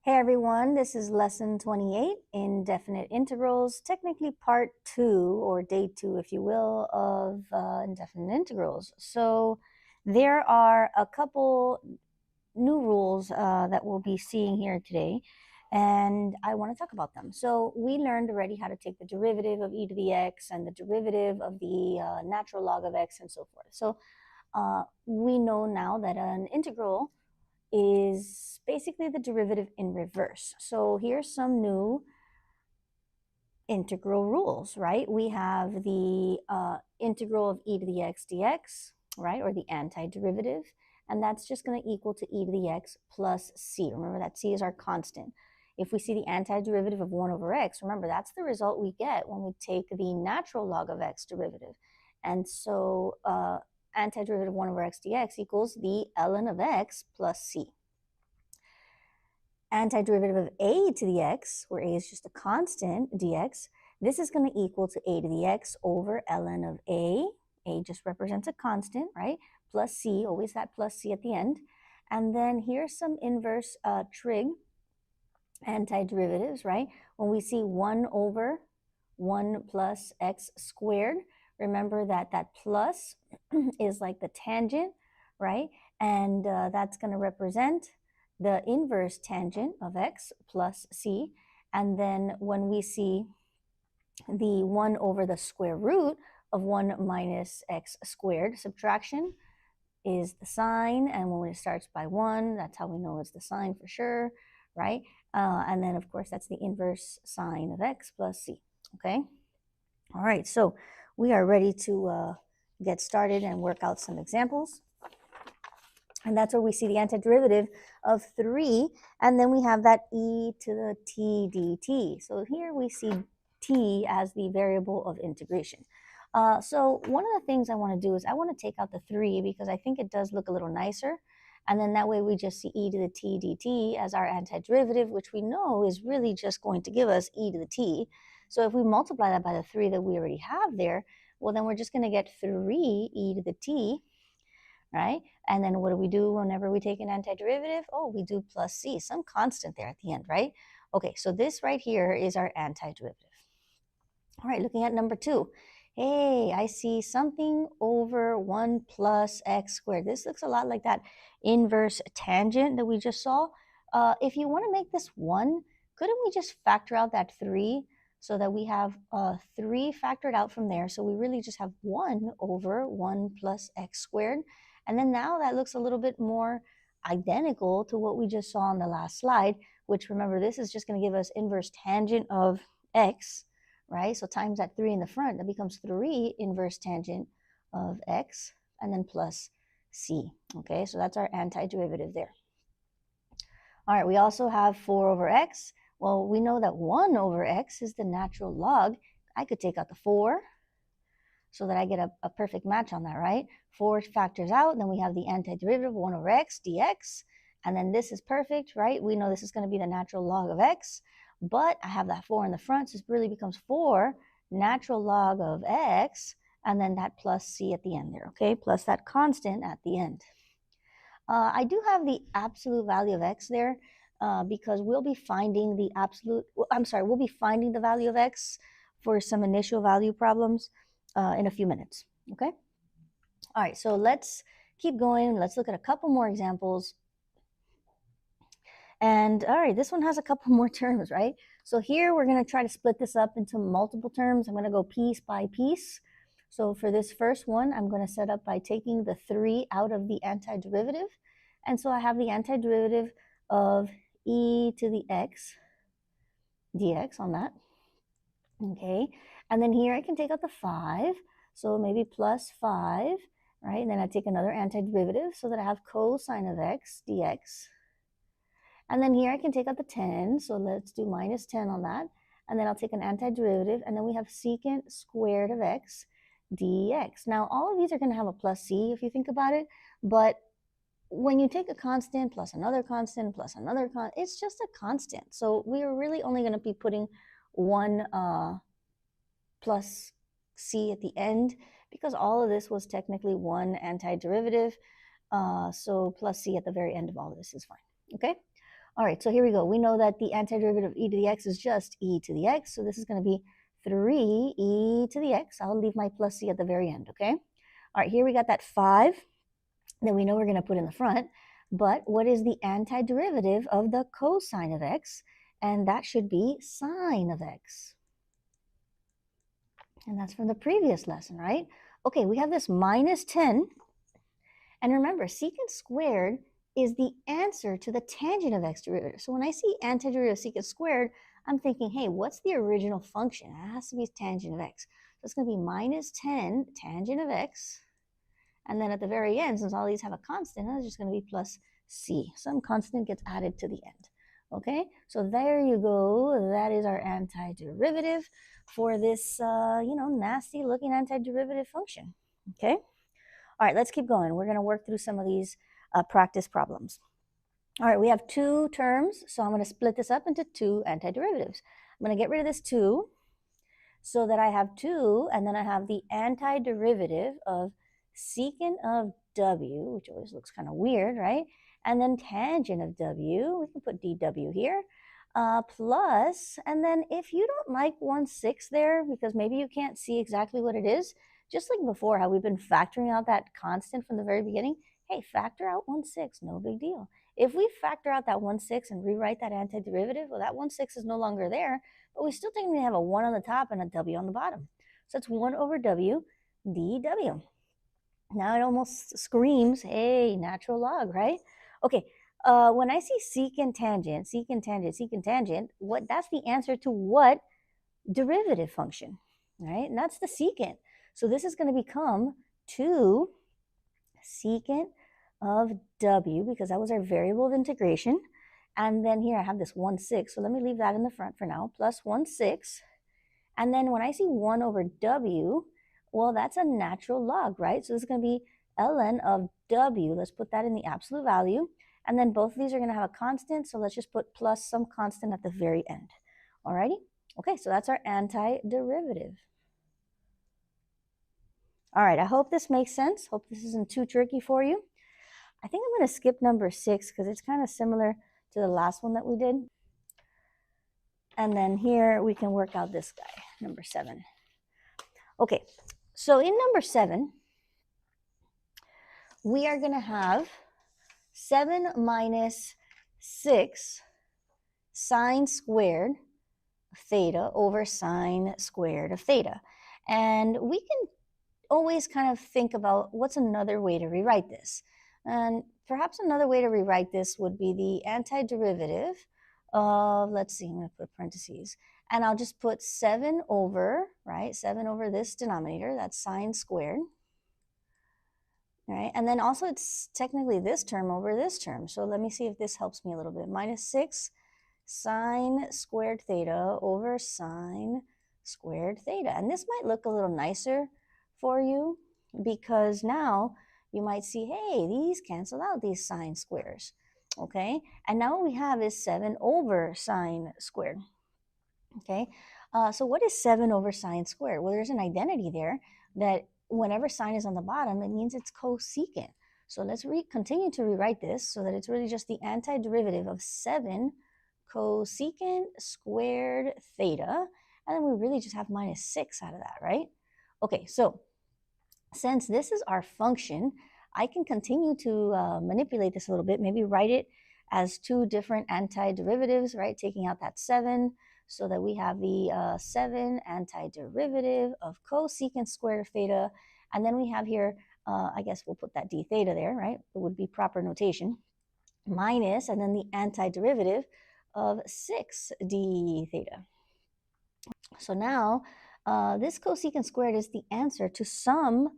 Hey everyone, this is lesson 28, indefinite integrals, technically part 2 or day 2 if you will of indefinite integrals. So there are a couple new rules that we'll be seeing here today, and I want to talk about them. So we learned already how to take the derivative of e to the x and the derivative of the natural log of x and so forth. So we know now that an integral is basically the derivative in reverse. So here's some new integral rules, right? We have the integral of e to the x dx, right, or the antiderivative, and that's just going to equal to e to the x plus c. Remember that c is our constant. If we see the antiderivative of 1 over x, remember that's the result we get when we take the natural log of x derivative. And so antiderivative of 1 over x dx equals the ln of x plus c. Antiderivative of a to the x, where a is just a constant, dx, this is going to equal to a to the x over ln of a just represents a constant, right, plus c, always that plus c at the end. And then here's some inverse trig antiderivatives, right? When we see 1 over 1 plus x squared, remember that that plus is like the tangent, right? And that's going to represent the inverse tangent of x plus c. And then when we see the 1 over the square root of 1 minus x squared, subtraction is the sign, and when it starts by 1, that's how we know it's the sign for sure, right? And then, of course, that's the inverse sign of x plus c, okay? All right, so we are ready to get started and work out some examples. And that's where we see the antiderivative of 3, and then we have that e to the t dt. So here we see t as the variable of integration. So one of the things I want to do is I want to take out the 3 because I think it does look a little nicer. And then that way we just see e to the t dt as our antiderivative, which we know is really just going to give us e to the t. So if we multiply that by the 3 that we already have there, well, then we're just going to get 3 e to the t, right? And then what do we do whenever we take an antiderivative? Oh, we do plus c, some constant there at the end, right? Okay, so this right here is our antiderivative. All right, looking at number 2. Hey, I see something over 1 plus x squared. This looks a lot like that inverse tangent that we just saw. If you want to make this 1, couldn't we just factor out that 3 so that we have 3 factored out from there? So we really just have 1 over 1 plus x squared. And then now that looks a little bit more identical to what we just saw on the last slide, which, remember, this is just going to give us inverse tangent of x, right? So times that 3 in the front, that becomes 3 inverse tangent of x, and then plus c, okay? So that's our antiderivative there. All right, we also have 4 over x. Well, we know that 1 over x is the natural log. I could take out the 4 so that I get a perfect match on that, right? 4 factors out, then we have the antiderivative of 1 over x dx, and then this is perfect, right? We know this is going to be the natural log of x, but I have that 4 in the front, so it really becomes 4 natural log of x, and then that plus c at the end there, okay? Plus that constant at the end. I do have the absolute value of x there because we'll be finding the we'll be finding the value of x for some initial value problems in a few minutes, okay? All right, so let's keep going. Let's look at a couple more examples. And all right, this one has a couple more terms, right? So here we're going to try to split this up into multiple terms. I'm going to go piece by piece. So for this first one, I'm going to set up by taking the 3 out of the antiderivative. And so I have the antiderivative of e to the x dx on that. Okay, and then here I can take out the 5. So maybe plus 5, right? And then I take another antiderivative so that I have cosine of x dx. And then here I can take out the 10, so let's do minus 10 on that. And then I'll take an antiderivative, and then we have secant squared of x dx. Now, all of these are going to have a plus c if you think about it, but when you take a constant plus another constant plus another constant, it's just a constant. So we are really only going to be putting one plus c at the end because all of this was technically one antiderivative. So plus c at the very end of all of this is fine, okay? All right, so here we go. We know that the antiderivative of e to the x is just e to the x. So this is going to be 3e to the x. I'll leave my plus c at the very end, okay? All right, here we got that 5 that we know we're going to put in the front. But what is the antiderivative of the cosine of x? And that should be sine of x. And that's from the previous lesson, right? Okay, we have this minus 10. And remember, secant squared is the answer to the tangent of x derivative. So when I see antiderivative of secant squared, I'm thinking, hey, what's the original function? It has to be tangent of x. So it's going to be minus 10 tangent of x. And then at the very end, since all these have a constant, it's just going to be plus c. Some constant gets added to the end. Okay, so there you go. That is our antiderivative for this, nasty looking antiderivative function. Okay. All right, let's keep going. We're going to work through some of these practice problems. All right, we have 2 terms, so I'm going to split this up into 2 antiderivatives. I'm going to get rid of this 2 so that I have 2, and then I have the antiderivative of secant of w, which always looks kind of weird, right? And then tangent of w, we can put dw here, plus, and then if you don't like 1/6 there, because maybe you can't see exactly what it is, just like before, how we've been factoring out that constant from the very beginning, hey, factor out 1/6, no big deal. If we factor out that 1/6 and rewrite that antiderivative, well, that 1/6 is no longer there, but we still technically have a 1 on the top and a w on the bottom. So it's 1 over w dw. Now it almost screams, hey, natural log, right? Okay, when I see secant tangent, that's the answer to what derivative function, right? And that's the secant. So this is going to become 2 secant of w, because that was our variable of integration. And then here I have this 1/6. So let me leave that in the front for now, plus 1/6. And then when I see 1 over w, well, that's a natural log, right? So this is going to be ln of w. Let's put that in the absolute value. And then both of these are going to have a constant. So let's just put plus some constant at the very end. Alrighty? Okay, so that's our antiderivative. All right, I hope this makes sense. Hope this isn't too tricky for you. I think I'm going to skip number 6 because it's kind of similar to the last one that we did. And then here we can work out this guy, number 7. Okay, so in number 7, we are going to have 7 minus 6 sine squared of theta over sine squared of theta. And we can always kind of think about what's another way to rewrite this. And perhaps another way to rewrite this would be the antiderivative of, let's see, I'm going to put parentheses, and I'll just put 7 over, right, 7 over this denominator, that's sine squared, right? And then also it's technically this term over this term. So let me see if this helps me a little bit. Minus 6 sine squared theta over sine squared theta. And this might look a little nicer for you because now you might see, hey, these cancel out these sine squares, okay? And now what we have is 7 over sine squared, okay? So what is 7 over sine squared? Well, there's an identity there that whenever sine is on the bottom, it means it's cosecant. So let's continue to rewrite this so that it's really just the antiderivative of 7 cosecant squared theta, and then we really just have minus 6 out of that, right? Okay, so since this is our function, I can continue to manipulate this a little bit, maybe write it as 2 different antiderivatives, right? Taking out that 7 so that we have the 7 antiderivative of cosecant squared of theta. And then we have here, I guess we'll put that d theta there, right? It would be proper notation. Minus, and then the antiderivative of 6d theta. So now this cosecant squared is the answer to some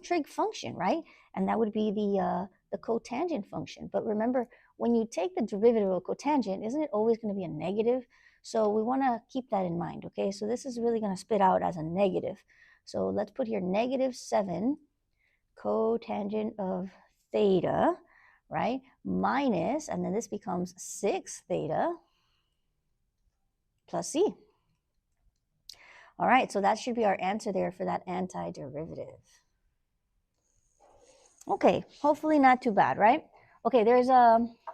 trig function, right? And that would be the cotangent function. But remember, when you take the derivative of cotangent, isn't it always going to be a negative? So we want to keep that in mind, okay? So this is really going to spit out as a negative. So let's put here negative 7 cotangent of theta, right? Minus, and then this becomes 6 theta plus c. All right, so that should be our answer there for that antiderivative. Okay, hopefully not too bad, right? Okay, there's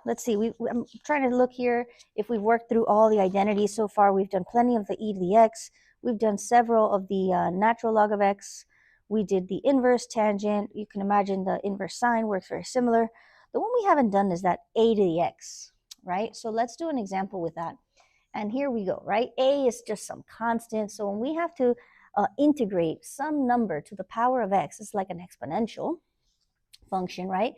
let's see, I'm trying to look here if we've worked through all the identities so far. We've done plenty of the e to the x. We've done several of the natural log of x. We did the inverse tangent. You can imagine the inverse sine works very similar. The one we haven't done is that a to the x, right? So let's do an example with that. And here we go, right? A is just some constant. So when we have to integrate some number to the power of x, it's like an exponential function, right?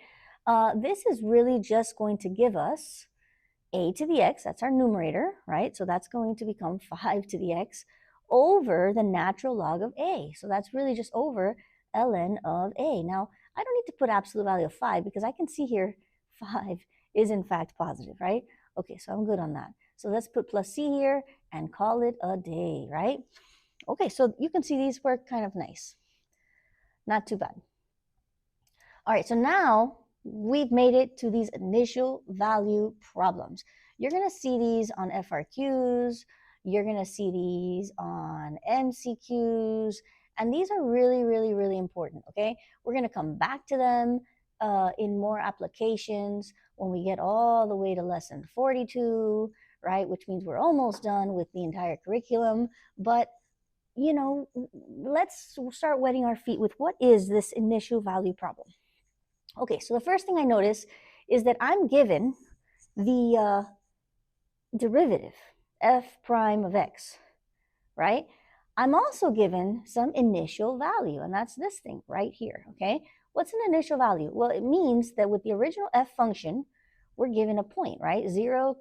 This is really just going to give us a to the x, that's our numerator, right? So that's going to become 5 to the x over the natural log of a. So that's really just over ln of a. Now, I don't need to put absolute value of 5 because I can see here 5 is in fact positive, right? Okay, so I'm good on that. So let's put plus c here and call it a day, right? Okay, so you can see these work kind of nice. Not too bad. All right, so now we've made it to these initial value problems. You're going to see these on FRQs. You're going to see these on MCQs. And these are really, really, really important, okay? We're going to come back to them in more applications when we get all the way to lesson 42, right? Which means we're almost done with the entire curriculum. But, you know, let's start wetting our feet with what is this initial value problem? Okay, so the first thing I notice is that I'm given the derivative, f prime of x, right? I'm also given some initial value, and that's this thing right here, okay? What's an initial value? Well, it means that with the original f function, we're given a point, right? 0,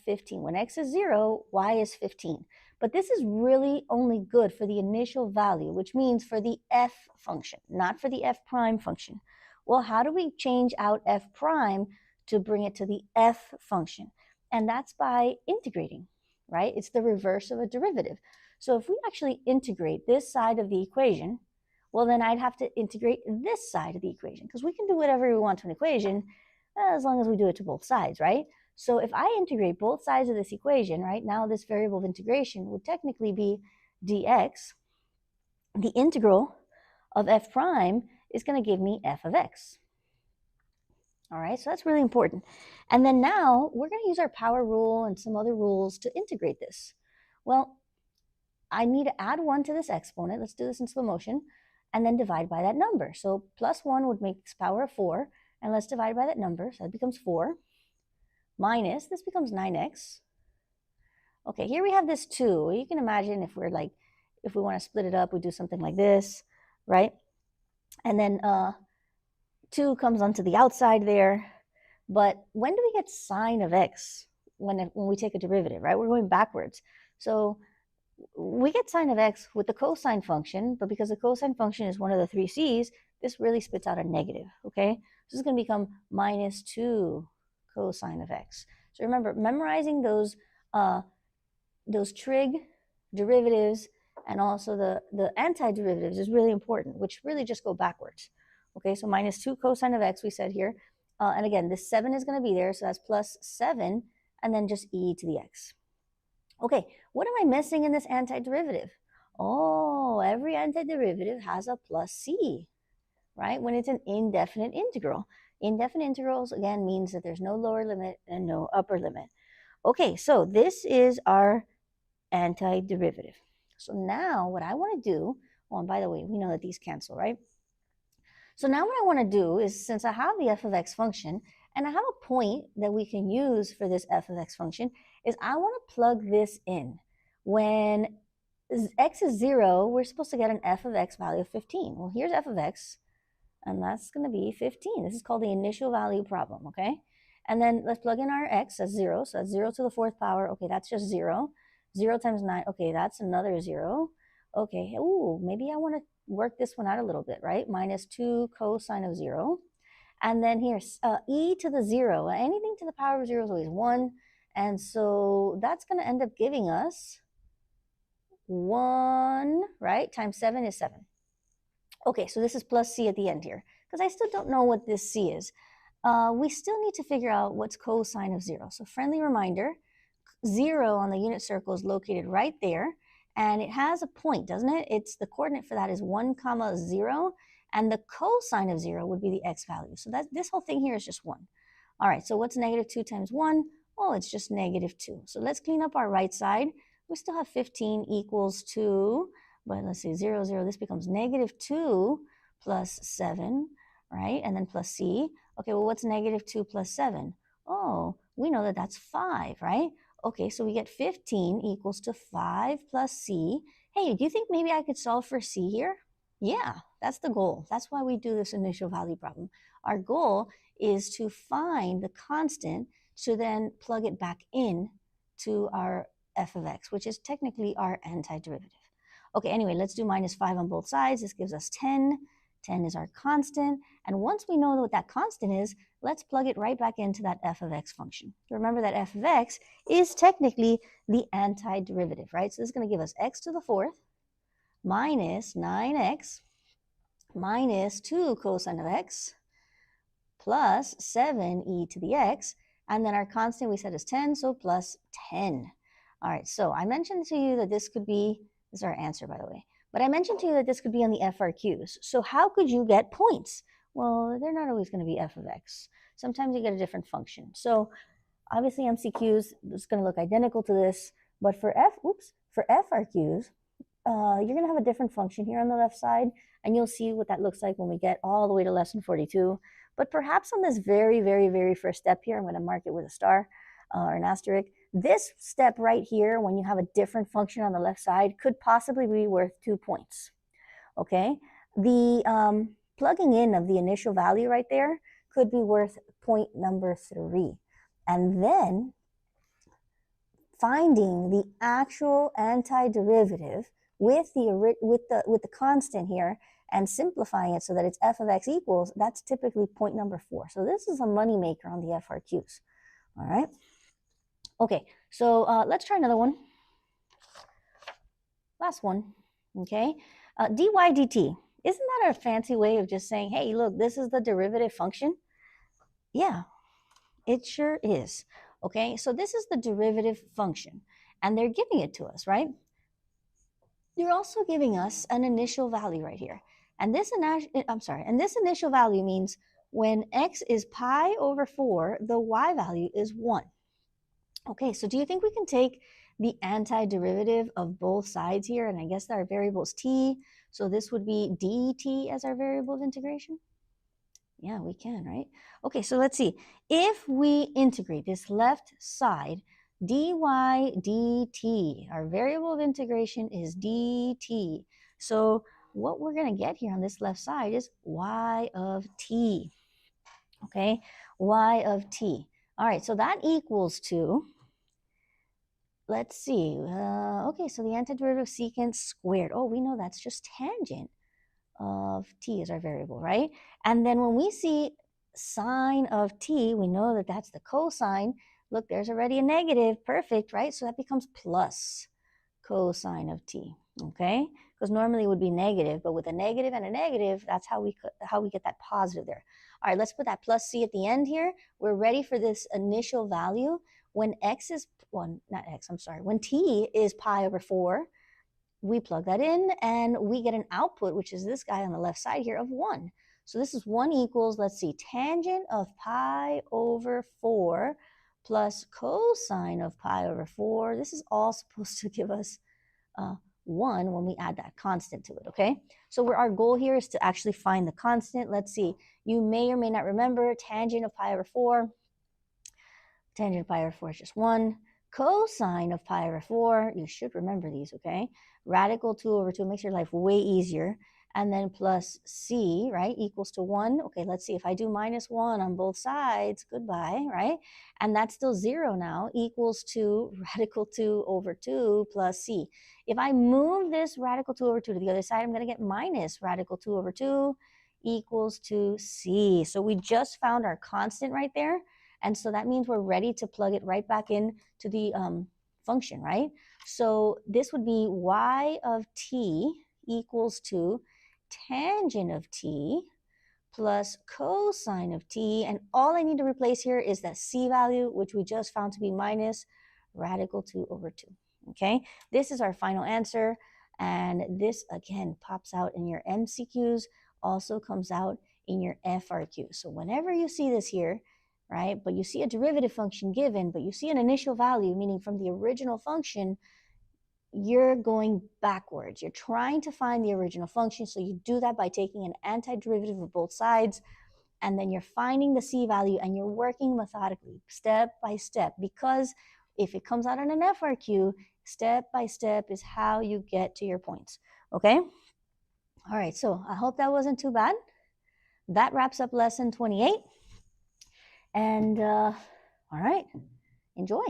15. When x is 0, y is 15. But this is really only good for the initial value, which means for the f function, not for the f prime function. Well, how do we change out f prime to bring it to the f function? And that's by integrating, right? It's the reverse of a derivative. So if we actually integrate this side of the equation, well, then I'd have to integrate this side of the equation because we can do whatever we want to an equation as long as we do it to both sides, right? So if I integrate both sides of this equation, right, now this variable of integration would technically be dx. The integral of f prime is going to give me f of x. All right, so that's really important. And then now we're going to use our power rule and some other rules to integrate this. Well, I need to add 1 to this exponent. Let's do this in slow motion. And then divide by that number. So plus 1 would make this power of 4. And let's divide by that number. So that becomes 4. Minus, this becomes 9x. Okay, here we have this 2. You can imagine if we're like, if we want to split it up, we do something like this, right? And then 2 comes onto the outside there. But when do we get sine of x when we take a derivative, right? We're going backwards. So we get sine of x with the cosine function, but because the cosine function is one of the 3 c's, this really spits out a negative, okay? So this is going to become minus 2 cosine of x. So remember, memorizing those trig derivatives and also the antiderivatives is really important, which really just go backwards. Okay, so minus 2 cosine of x we said here. And again, this 7 is going to be there, so that's plus 7, and then just e to the x. Okay, what am I missing in this antiderivative? Oh, every antiderivative has a plus c, right? When it's an indefinite integral. Indefinite integrals, again, means that there's no lower limit and no upper limit. Okay, so this is our antiderivative. So now what I want to do, oh, and by the way, we know that these cancel, right? So now what I want to do is, since I have the f of x function, and I have a point that we can use for this f of x function, is I want to plug this in. When x is 0, we're supposed to get an f of x value of 15. Well, here's f of x, and that's going to be 15. This is called the initial value problem, okay? And then let's plug in our x as 0. So that's 0 to the 4th power. Okay, that's just 0. 0 times 9. Okay, that's another 0. Okay, ooh, maybe I want to work this one out a little bit, right? Minus 2 cosine of 0. And then here's e to the 0. Anything to the power of 0 is always 1. And so that's going to end up giving us 1, right? Times 7 is 7. Okay, so this is plus c at the end here, because I still don't know what this c is. We still need to figure out what's cosine of 0. So friendly reminder, 0 on the unit circle is located right there, and it has a point, doesn't it? It's the coordinate for that is 1, 0, and the cosine of 0 would be the x value. So that this whole thing here is just 1. All right, so what's negative 2 times 1? Oh, it's just negative 2. So let's clean up our right side. We still have 15 equals 2, but let's see, 0, 0. This becomes negative 2 plus 7, right? And then plus c. Okay, well, what's negative 2 plus 7? Oh, we know that that's 5, right? Okay, so we get 15 equals to 5 plus c. Hey, do you think maybe I could solve for c here? Yeah, that's the goal. That's why we do this initial value problem. Our goal is to find the constant to then plug it back in to our f of x, which is technically our antiderivative. Okay, anyway, let's do minus 5 on both sides. This gives us 10. 10 is our constant. And once we know what that constant is, let's plug it right back into that f of x function. Remember that f of x is technically the antiderivative, right? So this is going to give us x to the fourth minus 9x minus 2 cosine of x plus 7e to the x, and then our constant we said is 10, so plus 10. All right, so I mentioned to you that this could be, this is our answer, by the way, but I mentioned to you that this could be on the FRQs. So how could you get points? Well, they're not always going to be f of x. Sometimes you get a different function. So obviously MCQs is going to look identical to this, but for FRQs, you're going to have a different function here on the left side, and you'll see what that looks like when we get all the way to lesson 42. But perhaps on this very, very, very first step here, I'm going to mark it with a star or an asterisk. This step right here, when you have a different function on the left side, could possibly be worth 2 points. Okay? The plugging in of the initial value right there could be worth point number 3. And then finding the actual antiderivative with the constant here and simplifying it so that it's f of x equals, that's typically point number 4. So this is a moneymaker on the FRQs. All right. Okay, so let's try another one. Last one. Okay. Dy dt. Isn't that a fancy way of just saying, hey, look, this is the derivative function? Yeah, it sure is. Okay, so this is the derivative function, and they're giving it to us, right? They're also giving us an initial value right here. And this initial value means when x is pi over 4, the y value is 1. Okay, so do you think we can take the antiderivative of both sides here? And I guess our variable is t, so this would be dt as our variable of integration? Yeah, we can, right? Okay, so let's see. If we integrate this left side, dy dt, our variable of integration is dt. So what we're going to get here on this left side is y of t. Okay, y of t. All right, so that equals to, let's see. Okay, so the antiderivative secant squared. Oh, we know that's just tangent of t is our variable, right? And then when we see sine of t, we know that that's the cosine. Look, there's already a negative. Perfect, right? So that becomes plus cosine of t, okay? Because normally it would be negative, but with a negative and a negative, that's how we get that positive there. All right, let's put that plus c at the end here. We're ready for this initial value. When x is, well, not x, I'm sorry. When t is pi over 4, we plug that in and we get an output, which is this guy on the left side here, of 1. So this is 1 equals, let's see, tangent of pi over 4 plus cosine of pi over 4. This is all supposed to give us 1 when we add that constant to it, okay? So our goal here is to actually find the constant. Let's see. You may or may not remember tangent of pi over 4. Tangent of pi over 4 is just 1. Cosine of pi over 4, you should remember these, okay? Radical 2 over 2 makes your life way easier. And then plus c, right, equals to 1. Okay, let's see. If I do minus 1 on both sides, goodbye, right? And that's still 0 now, equals to radical 2 over 2 plus c. If I move this radical 2 over 2 to the other side, I'm going to get minus radical 2 over 2 equals to c. So we just found our constant right there. And so that means we're ready to plug it right back in to the function, right? So this would be y of t equals to tangent of t plus cosine of t. And all I need to replace here is that c value, which we just found to be minus radical 2 over 2. Okay, this is our final answer. And this, again, pops out in your MCQs, also comes out in your FRQ. So whenever you see this here, right? But you see a derivative function given, but you see an initial value, meaning from the original function, you're going backwards. You're trying to find the original function. So you do that by taking an antiderivative of both sides, and then you're finding the C value and you're working methodically, step by step, because if it comes out in an FRQ, step by step is how you get to your points, okay? All right, so I hope that wasn't too bad. That wraps up lesson 28. And all right, enjoy.